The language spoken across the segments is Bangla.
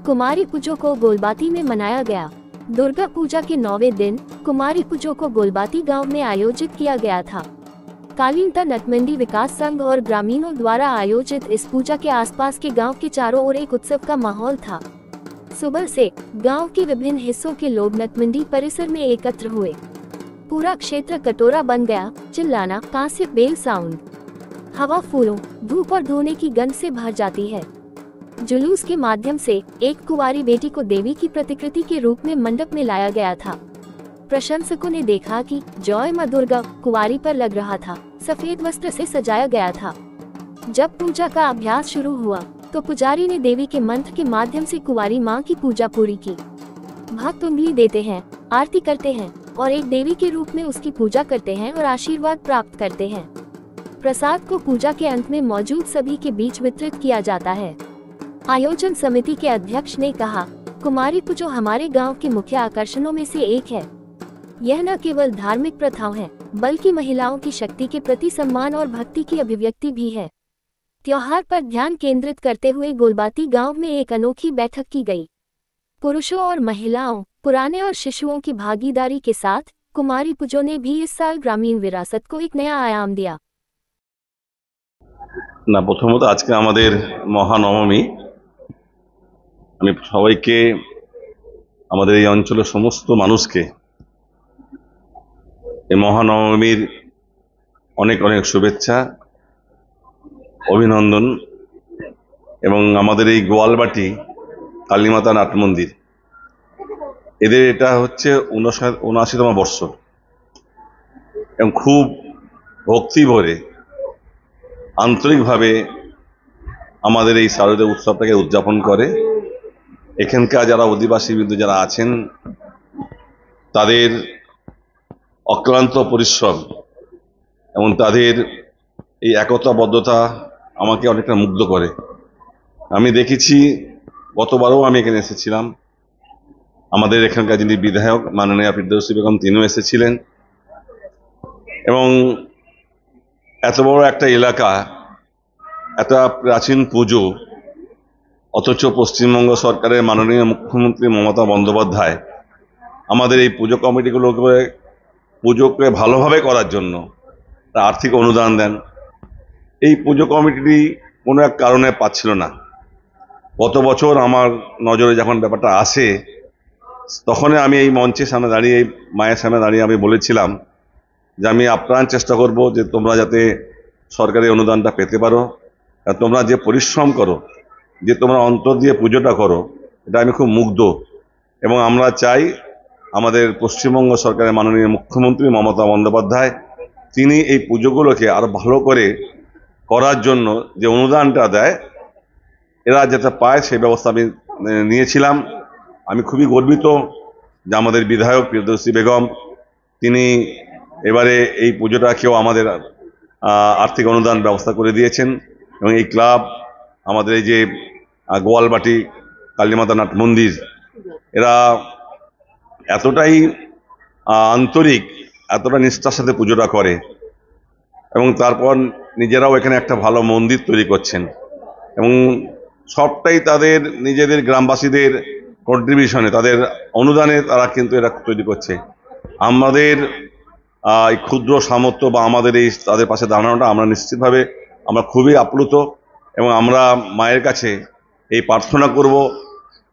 कुमारी पूजो को गोलबाती में मनाया गया। दुर्गा पूजा के 9वें दिन कुमारी पूजो को गोलबाती गांव में आयोजित किया गया था। कालीनता नटमंडी विकास संघ और ग्रामीणों द्वारा आयोजित इस पूजा के आसपास के गांव के चारों ओर एक उत्सव का माहौल था। सुबह से गांव के विभिन्न हिस्सों के लोग नटमंडी परिसर में एकत्र हुए। पूरा क्षेत्र कटोरा बन गया। चिल्लाना, कांस्य बेल साउंड, हवा फूलों, धूप और धोने की गंध से भर जाती है। जुलूस के माध्यम से एक कुंवारी बेटी को देवी की प्रतिकृति के रूप में मंडप में लाया गया था। प्रशंसकों ने देखा कि जय मां दुर्गा कुंवारी पर लग रहा था। सफेद वस्त्र से सजाया गया था। जब पूजा का अभ्यास शुरू हुआ तो पुजारी ने देवी के मंत्र के माध्यम से कुंवारी मां की पूजा पूरी की। भक्त उंगली देते हैं, आरती करते हैं और एक देवी के रूप में उसकी पूजा करते हैं और आशीर्वाद प्राप्त करते हैं। प्रसाद को पूजा के अंत में मौजूद सभी के बीच वितरित किया जाता है। आयोजन समिति के अध्यक्ष ने कहा, कुमारी पूजो हमारे गांव के मुख्य आकर्षणों में से एक है। यह न केवल धार्मिक प्रथाओं है, बल्कि महिलाओं की शक्ति के प्रति सम्मान और भक्ति की अभिव्यक्ति भी है। त्योहार पर ध्यान केंद्रित करते हुए गोलबाती गांव में एक अनोखी बैठक की गई। पुरुषों और महिलाओं, पुराने और शिशुओं की भागीदारी के साथ कुमारी पूजो ने भी इस साल ग्रामीण विरासत को एक नया आयाम दिया। ना प्रथमत आज के आमादेर महानवमी আমি সবাইকে আমাদের এই অঞ্চলের সমস্ত মানুষকে এই মহানবমীর অনেক অনেক শুভেচ্ছা, অভিনন্দন। এবং আমাদের এই গোয়ালবাটি কালীমাতা নাট মন্দির, এদের এটা হচ্ছে ৭৯তম বর্ষ এবং খুব ভক্তি ভরে আন্তরিকভাবে আমাদের এই শারদীয় উৎসবটাকে উদযাপন করে। এখানকার যারা অধিবাসীবৃন্দ যারা আছেন তাদের অক্লান্ত পরিশ্রম এবং তাদের এই একতাবদ্ধতা আমাকে অনেকটা মুগ্ধ করে। আমি দেখেছি, গতবারও আমি এখানে এসেছিলাম, আমাদের এখানকার যিনি বিধায়ক মাননীয়া ফিরদৌসী বেগম তিনিও এসেছিলেন। এবং এত বড় একটা এলাকা, একটা প্রাচীন পুজো, অথচ পশ্চিমবঙ্গ সরকারের মাননীয় মুখ্যমন্ত্রী মমতা বন্দ্যোপাধ্যায় আমাদের এই পুজো কমিটিগুলোকে পুজোকে ভালোভাবে করার জন্য আর্থিক অনুদান দেন। এই পুজো কমিটি কোনো এক কারণে পাচ্ছিল না। গত বছর আমার নজরে যখন ব্যাপারটা আসে, তখনই আমি এই মঞ্চের সামনে দাঁড়িয়ে, এই মায়ের সামনে দাঁড়িয়ে আমি বলেছিলাম যে আমি আপ্রাণ চেষ্টা করব যে তোমরা যাতে সরকারি অনুদানটা পেতে পারো। আর তোমরা যে পরিশ্রম করো, যে তোমরা অন্তর দিয়ে পুজোটা করো, এটা আমি খুব মুগ্ধ। এবং আমরা চাই আমাদের পশ্চিমবঙ্গ সরকারের মাননীয় মুখ্যমন্ত্রী মমতা বন্দ্যোপাধ্যায় তিনি এই পুজোগুলোকে আরো ভালো করে করার জন্য যে অনুদানটা দেয়, এরা যাতে পায় সেই ব্যবস্থা আমি নিয়েছিলাম। আমি খুবই গর্বিত যে আমাদের বিধায়ক ফিরদৌসী বেগম তিনি এবারে এই পুজোটাকেও আমাদের আর্থিক অনুদান ব্যবস্থা করে দিয়েছেন। এবং এই ক্লাব, আমাদের এই যে গোয়ালবাটি কালীমাতা নাট মন্দির, এরা এতটাই আন্তরিক, এতটা নিষ্ঠার সাথে পুজোটা করে এবং তারপর নিজেরাও এখানে একটা ভালো মন্দির তৈরি করছেন। এবং সবটাই তাদের নিজেদের গ্রামবাসীদের কন্ট্রিবিউশনে, তাদের অনুদানে তারা কিন্তু এরা তৈরি করছে। আমাদের এই ক্ষুদ্র সামর্থ্য বা আমাদের এই তাদের পাশে দাঁড়ানোটা আমরা নিশ্চিতভাবে আমরা খুবই আপ্লুত। এবং আমরা মায়ের কাছে এই প্রার্থনা করব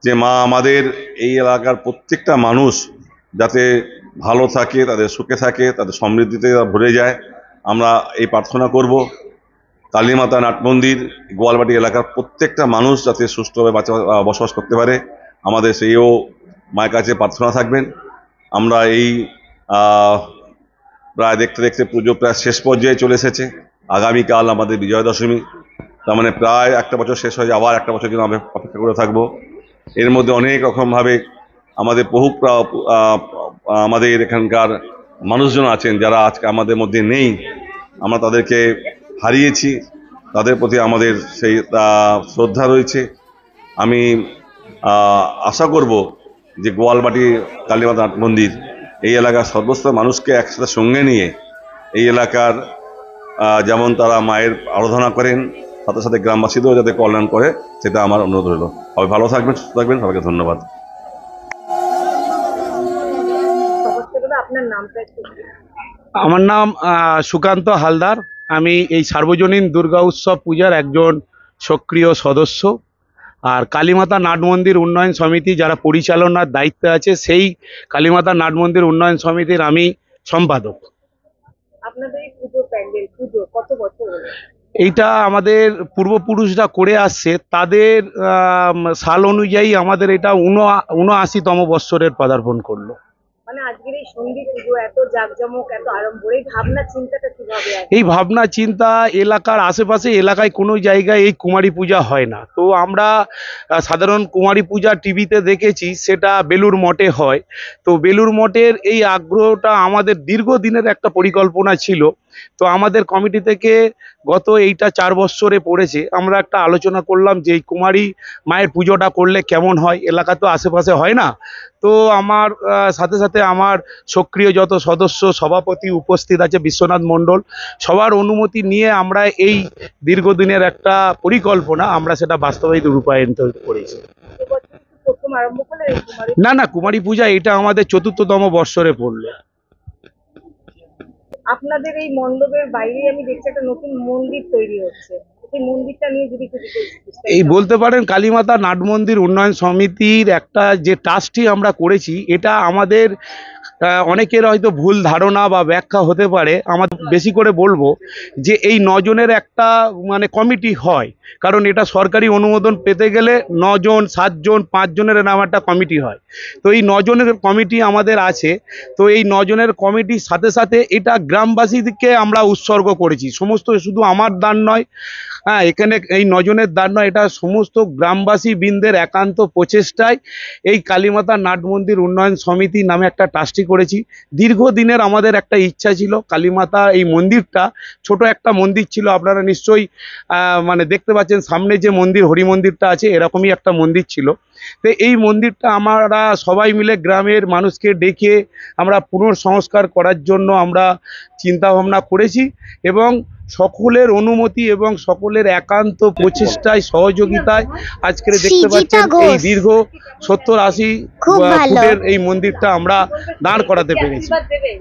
যে মা আমাদের এই এলাকার প্রত্যেকটা মানুষ যাতে ভালো থাকে, তাদের সুখে থাকে, তাদের সমৃদ্ধিতে ভরে যায়, আমরা এই প্রার্থনা করব। কালীমাতা নাট মন্দির গোয়ালবাটি এলাকার প্রত্যেকটা মানুষ যাতে সুষ্ঠুভাবে বসবাস করতে পারে, আমাদের সেইও মায়ের কাছে প্রার্থনা থাকবেন। আমরা এই প্রায় দেখতে দেখতে পুজো প্রায় শেষ পর্যায়ে চলে এসেছে। আগামীকাল আমাদের বিজয়া দশমী, তার মানে প্রায় একটা বছর শেষ হয়ে যায়, আবার একটা বছর কিন্তু আমরা অপেক্ষা করে থাকবো। এর মধ্যে অনেক রকমভাবে আমাদের বহু আমাদের এখানকার মানুষজন আছেন যারা আজকে আমাদের মধ্যে নেই, আমরা তাদেরকে হারিয়েছি, তাদের প্রতি আমাদের সেই শ্রদ্ধা রয়েছে। আমি আশা করব যে গোয়ালবাটি কালীমাতা নাট মন্দির এই এলাকার সর্বস্ত মানুষকে একসাথে সঙ্গে নিয়ে এই এলাকার যেমন তারা মায়ের আরাধনা করেন সাথে সাথে গ্রামবাসীদেরও যাতে কল্যাণ করে, সেটা আমার অনুরোধ রইল। সবাই ভালো থাকবেন, সুস্থ থাকবেন, সবাইকে ধন্যবাদ। আপনার নামটা একটু? আমার নাম সুকান্ত হালদার। আমি এই সার্বজনীন দুর্গা উৎসব পূজার একজন সক্রিয় সদস্য। আর কালীমাতা নাট মন্দির উন্নয়ন সমিতি যারা পরিচালনার দায়িত্বে আছে, সেই কালীমাতা নাট মন্দির উন্নয়ন সমিতির আমি সম্পাদক। আপনাদের এই পুজো প্যান্ডেল পুজো কত বছর হলো? এইটা আমাদের পূর্বপুরুষরা করে আসছে, তাদের সাল অনুযায়ী আমাদের এটা ৭৯তম বৎসরের পদার্পণ করলো। মানে আজকের এই সঙ্গীত পুজো এত জাঁকজমক, এত আড়ম্বর, এই ভাবনা চিন্তাটা কিভাবে আসে? এই ভাবনা চিন্তা এলাকার আশেপাশে এলাকায় কোনো জায়গায় এই কুমারী পূজা হয় না। তো আমরা সাধারণ কুমারী পূজা টিভিতে দেখেছি, সেটা বেলুড় মঠে হয়। তো বেলুড় মঠের এই আগ্রহটা আমাদের দীর্ঘদিনের একটা পরিকল্পনা ছিল। তো আমাদের কমিটি থেকে গত এইটা 4 বৎসরে পড়েছে, আমরা একটা আলোচনা করলাম যে এই কুমারী মায়ের পুজোটা করলে কেমন হয়, এলাকা তো আশেপাশে হয় না। তো আমার সাথে সাথে আমার সক্রিয় যত সদস্য, সভাপতি উপস্থিত আছে বিশ্বনাথ মণ্ডল, সবার অনুমতি নিয়ে আমরা এই দীর্ঘদিনের একটা পরিকল্পনা আমরা সেটা বাস্তবায়িত রূপায়ণ করেছি। এবছর কি প্রথম আরম্ভ করলেন এই কুমারী? না, কুমারী পূজা এটা আমাদের ৪র্থতম বৎসরে পড়লো। আপনাদের এই মণ্ডপের বাইরে আমি দেখছি একটা নতুন মন্দির তৈরি হচ্ছে, এই মন্দিরটা নিয়ে যদি একটু বিস্তারিত এই বলতে পারেন কালীমাতা নাট মন্দির উন্নয়ন সমিতির একটা যে ট্রাস্টটি আমরা করেছি, এটা আমাদের অনেকের হয়তো ভুল ধারণা বা ব্যাখ্যা হতে পারে। আমাদের বেশি করে বলবো যে এই 9 জনের একটা মানে কমিটি হয়, কারণ এটা সরকারি অনুমোদন পেতে গেলে 9 জন 7 জন 5 জনের নাম একটা কমিটি হয়। তো এই 9 জনের কমিটি আমাদের আছে। তো এই 9 জনের কমিটির সাথে সাথে এটা গ্রামবাসীকে আমরা উৎসর্গ করেছি। সমস্ত শুধু আমার দান নয়, হ্যাঁ, এখানে এই 9 জনের দান নয়, এটা সমস্ত গ্রামবাসী বৃন্দের একান্ত প্রচেষ্টায় এই কালীমাতা নাট মন্দির উন্নয়ন সমিতি নামে একটা ট্রাস্টি করেছি। দীর্ঘদিনের আমাদের একটা ইচ্ছা ছিল কালীমাতা এই মন্দিরটা, ছোট একটা মন্দির ছিল, আপনারা নিশ্চয়ই মানে দেখতে পাচ্ছেন সামনে যে মন্দির, হরি মন্দিরটা আছে, এরকমই একটা মন্দির ছিল। তো এই মন্দিরটা আমরা সবাই মিলে গ্রামের মানুষকে ডেকে আমরা পুনর্সংস্কার করার জন্য আমরা চিন্তা ভাবনা করেছি, এবং সকলের অনুমতি এবং সকলের একান্ত প্রচেষ্টায় সহযোগিতায় আজকে দেখতে পাচ্ছেন এই দীর্ঘ 70-80 ফুটের এই মন্দিরটা আমরা দাঁড় করাতে পেরেছি। আশীর্বাদ দেবেন?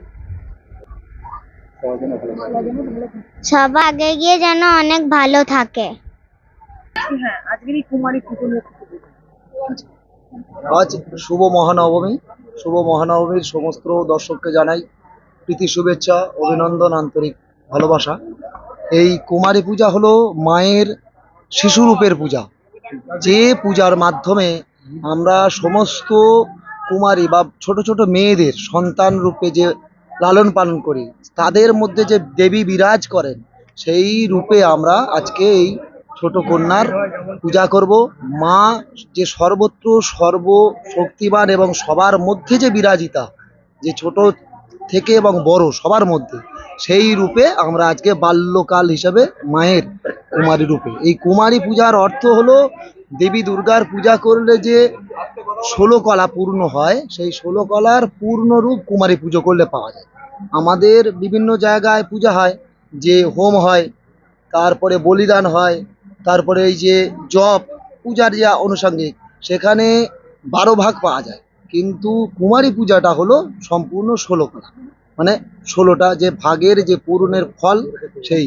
সব আগে গিয়ে যেন অনেক ভালো থাকে। হ্যাঁ, আজকের এই কুমারী পুজো নিয়ে একটু বলুন। আজ শুভ মহানবমী। শুভ মহানবমীর সমস্ত দর্শককে জানাই প্রীতি শুভেচ্ছা, অভিনন্দন, আন্তরিক ভালোবাসা। এই কুমারী পূজা হলো মায়ের শিশুরূপের পূজা, যে পূজার মাধ্যমে আমরা সমস্ত কুমারী বা ছোট ছোট মেয়েদের সন্তান রূপে যে লালন পালন করি, তাদের মধ্যে যে দেবী বিরাজ করেন, সেই রূপে আমরা আজকে এই ছোট কন্যার পূজা করব। মা যে সর্বত্র সর্বশক্তিমান এবং সবার মধ্যে যে বিরাজিতা, যে ছোট থেকে এবং বড় সবার মধ্যে, সেই রূপে আমরা আজকে বাল্যকাল হিসাবে মায়ের কুমারী রূপে। এই কুমারী পূজার অর্থ হলো দেবী দুর্গার পূজা করলে যে 16 কলা পূর্ণ হয়, সেই 16 কলার পূর্ণ রূপ কুমারী পুজো করলে পাওয়া যায়। আমাদের বিভিন্ন জায়গায় পূজা হয়, যে হোম হয়, তারপরে বলিদান হয়, তারপরে এই যে জপ পূজার যে আনুষঙ্গিক, সেখানে 12 ভাগ পাওয়া যায়। কিন্তু কুমারী পূজাটা হলো সম্পূর্ণ 16 কলা, মানে 16টা যে ভাগের যে পূরণের ফল, সেই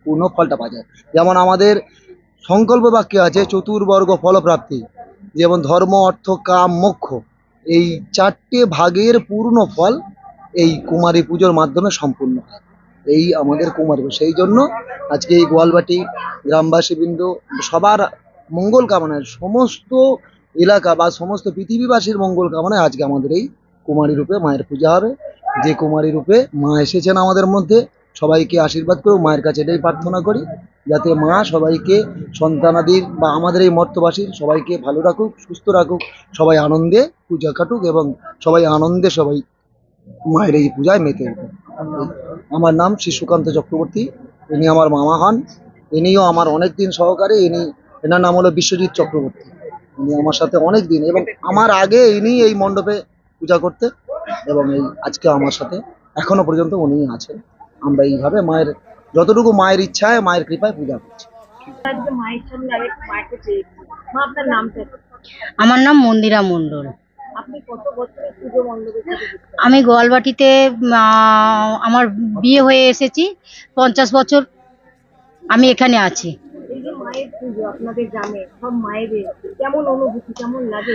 পূর্ণ ফলটা পাওয়া যায়। যেমন আমাদের সংকল্প বাক্যে আছে চতুর্বর্গ ফলপ্রাপ্তি, যেমন ধর্ম, অর্থ, কাম, মোক্ষ, এই 4টে ভাগের পূর্ণ ফল এই কুমারী পুজোর মাধ্যমে সম্পূর্ণ হয়। এই আমাদের কুমারী, সেই জন্য আজকে এই গোয়ালবাটি গ্রামবাসীবৃন্দ সবার মঙ্গল কামনায়, সমস্ত এলাকা বা সমস্ত পৃথিবীবাসীর মঙ্গল কামনায় আজকে আমাদের এই কুমারী রূপে মায়ের পূজা হবে। যে কুমারী রূপে মা এসেছেন আমাদের মধ্যে, সবাইকে আশীর্বাদ করুক, মায়ের কাছে এটাই প্রার্থনা করি, যাতে মা সবাইকে সন্তানাদির বা আমাদের এই মর্তবাসীর সবাইকে ভালো রাখুক, সুস্থ রাখুক, সবাই আনন্দে পূজা কাটুক এবং সবাই আনন্দে সবাই মায়ের এই পূজায় মেতে উঠুক। আমার নাম শ্রী সুকান্ত চক্রবর্তী, ইনি আমার মামা হন, ইনিও আমার অনেক দিন সহকারী। এনার নাম হলো বিশ্বজিৎ চক্রবর্তী। ইনি আমার সাথে অনেক দিন, এবং আমার আগে ইনি এই মণ্ডপে পূজা করতে, এবং এই আজকে আমার সাথে এখনো পর্যন্ত উনি আছেন। আমরা এইভাবে মায়ের যতটুকু মায়ের ইচ্ছায়, মায়ের কৃপায় পূজা করছি। আজকে মায়ের সঙ্গে আরেক মাকে পেয়েছি। মা, আপনার নামটা কি? আমার নাম মন্দিরা মণ্ডল। আপনি কত বছরের পুজো মণ্ডপের সাথে যুক্ত? আমি গোয়ালবাটিতে আমার বিয়ে হয়ে এসেছি, 50 বছর আমি এখানে আছি। এই যে মায়ের পুজো আপনাদের গ্রামে সব মায়েদের কেমন অনুভূতি, কেমন লাগে?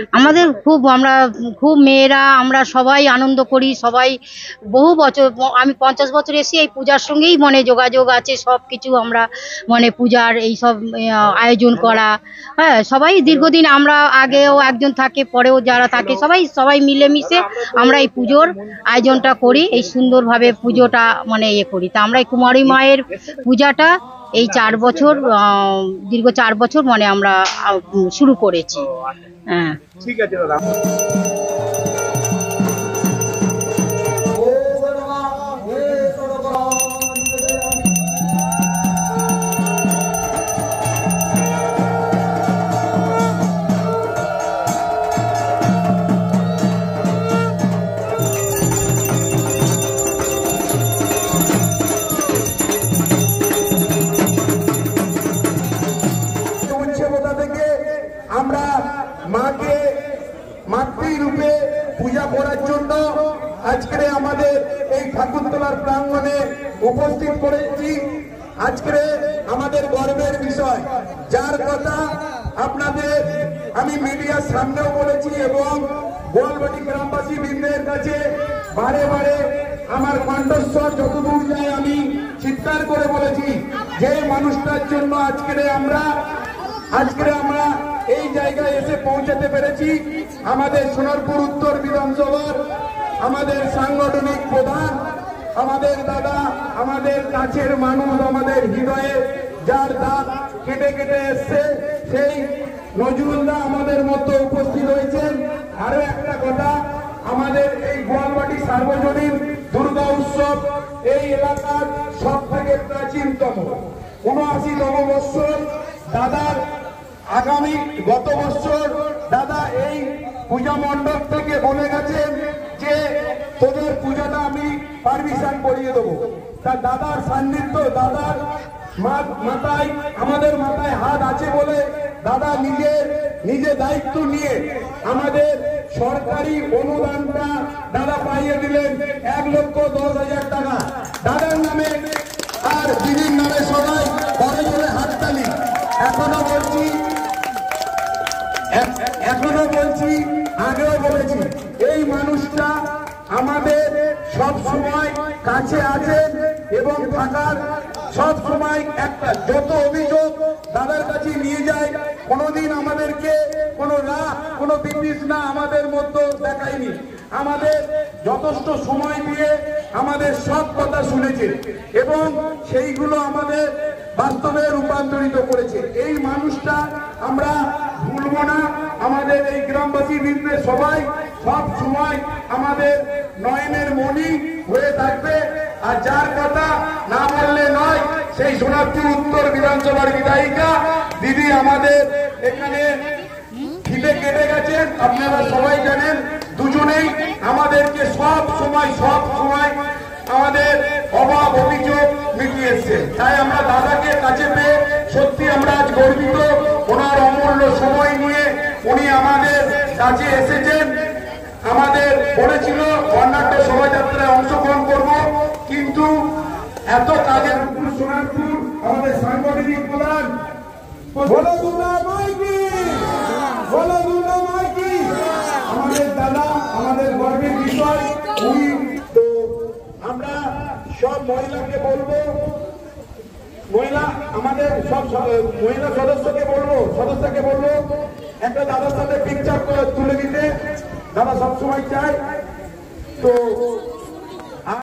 আমরা খুব মেয়েরা আমরা সবাই আনন্দ করি, সবাই বহু বছর, আমি 50 বছর এসে এই পূজার সঙ্গেই যোগাযোগ আছে, সব কিছু আমরা পূজার এই সব আয়োজন করা, হ্যাঁ, সবাই দীর্ঘদিন, আমরা আগেও একজন থাকে, পরেও যারা থাকে সবাই মিলেমিশে আমরা এই পুজোর আয়োজনটা করি, এই সুন্দরভাবে পুজোটা ইয়ে করি। তা আমরা এই কুমারী মায়ের পূজাটা এই 4 বছর, দীর্ঘ 4 বছর আমরা শুরু করেছি। হ্যাঁ, ঠিক আছে দাদা। আমরা মাকে মাতৃরূপে পূজা করার জন্য আজকে আমাদের এই ঠাকুরতলার প্রাঙ্গণে উপস্থিত করেছি। আজকে আমাদের গর্বের বিষয়, যার কথা আপনাদের আমি মিডিয়ার সামনেও বলেছি এবং গোয়ালবাটি গ্রামবাসী বৃন্দের কাছে বারে বারে আমার কণ্ঠস্বর যতদূর যায় আমি চিৎকার করে বলেছি যে মানুষটার জন্য আজকে আমরা এই জায়গায় এসে পৌঁছাতে পেরেছি। আমাদের সোনারপুর উত্তর বিধানসভার আমাদের সাংগঠনিক প্রধান, আমাদের দাদা, আমাদের কাছের মানুষ, আমাদের হৃদয়ে যার দাঁত কেটে কেটে এসছে, সেই নজরুলদা আমাদের মধ্যে উপস্থিত হয়েছেন। আরো একটা কথা, আমাদের এই গোয়ালবাটি সার্বজনীন দুর্গা উৎসব এই এলাকার সব থেকে প্রাচীনতম, ৭৯তম বৎসর দাদার আগামী গত বছর দাদা এই পূজা মণ্ডপ থেকে বলে গেছেন যে তোদের পূজাটা আমি পারমিশন করিয়ে দেবো। তা দাদার সান্নিধ্য, দাদার মাথায়, আমাদের মাথায় হাত আছে বলে দাদা নিজে দায়িত্ব নিয়ে আমাদের সরকারি অনুদানটা দাদা পাইয়ে দিলেন ১,১০,০০০ টাকা দাদার নামে আর দিদির নামে। সবাই বড় জোরে হাততালি। এখনো বলছি, আগেও বলেছি, এই মানুষটা আমাদের সব সময় কাছে আছেন এবং থাকার সব সময় একটা যত অভিযোগ দাদার কাছে নিয়ে যায়, কোনোদিন আমাদেরকে কোনো বিতৃষ্ণা আমাদের মধ্যে দেখায়নি। আমাদের যথেষ্ট সময় দিয়ে আমাদের সব কথা শুনেছে এবং সেইগুলো আমাদের বাস্তবে রূপান্তরিত করেছে। এই মানুষটা আমরা ভুলবো না। আমাদের এই গ্রামবাসী বৃন্দে সবাই সব সময় আমাদের নয়নের মণি হয়ে থাকবে। আর যার কথা না বললে নয়, সেই সোনারপুর উত্তর বিধানসভার বিধায়িকা দিদি আমাদের এখানে ফিতে কেটে গেছেন, আপনারা সবাই জানেন। দুজনেই আমাদেরকে সব সময় আমাদের অভাব অভিযোগ মিটিয়েছে। তাই আমরা দাদাকে কাছে পেয়ে সত্যি আমরা আজ গর্বিত। ওনার অমূল্য সময় নিয়ে উনি আমাদের কাছে এসেছেন। আমাদের বলেছিল বর্ণাঢ্য শোভাযাত্রায় অংশগ্রহণ করব, কিন্তু এত কাজের সোনারপুর আমাদের সাংগঠনিক প্রধান আমাদের দাদা, আমাদের গর্বের বিষয় উনি। তো আমরা সব মহিলাকে বলবো, আমাদের সব মহিলা সদস্যকে বলবো একটা দাদার সাথে পিকচার তুলে দিতে। দাদা সবসময় চায়। তো